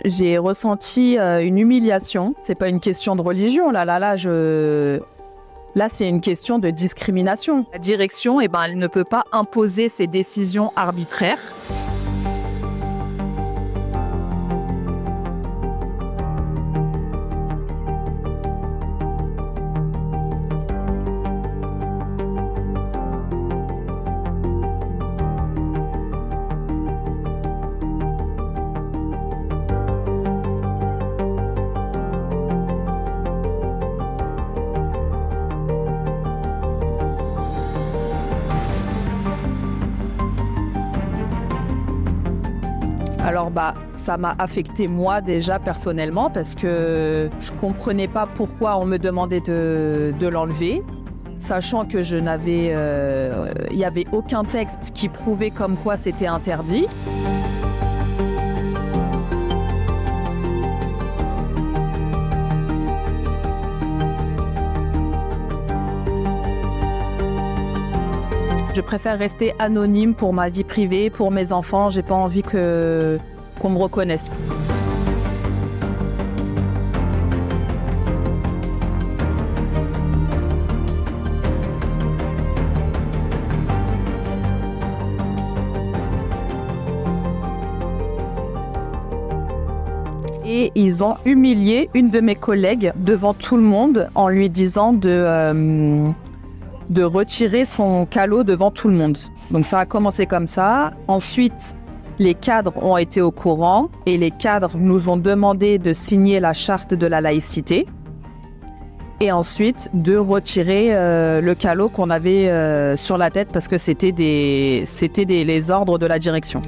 j'ai ressenti une humiliation. C'est pas une question de religion, là, c'est une question de discrimination. La direction, elle ne peut pas imposer ses décisions arbitraires. Alors ça m'a affecté moi déjà personnellement parce que je comprenais pas pourquoi on me demandait de l'enlever, sachant que il y avait aucun texte qui prouvait comme quoi c'était interdit. Je préfère rester anonyme pour ma vie privée, pour mes enfants. J'ai pas envie qu'on me reconnaisse. Et ils ont humilié une de mes collègues devant tout le monde en lui disant de retirer son calot devant tout le monde. Donc ça a commencé comme ça. Ensuite, les cadres ont été au courant et les cadres nous ont demandé de signer la charte de la laïcité et ensuite de retirer le calot qu'on avait sur la tête parce que c'était les ordres de la direction.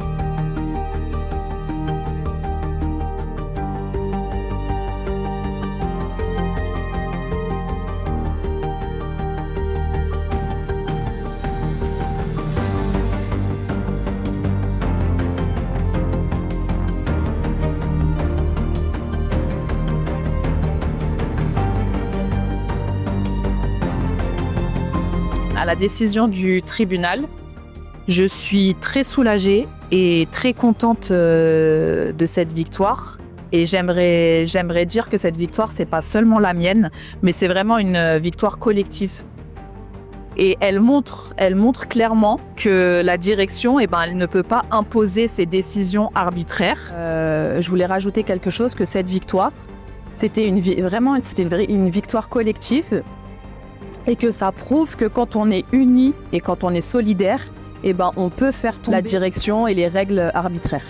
À la décision du tribunal, je suis très soulagée et très contente de cette victoire. Et j'aimerais dire que cette victoire, c'est pas seulement la mienne, mais c'est vraiment une victoire collective. Et elle montre clairement que la direction, elle ne peut pas imposer ses décisions arbitraires. Je voulais rajouter quelque chose, que cette victoire, c'était une victoire collective. Et que ça prouve que quand on est unis et quand on est solidaire, on peut faire tomber la direction et les règles arbitraires.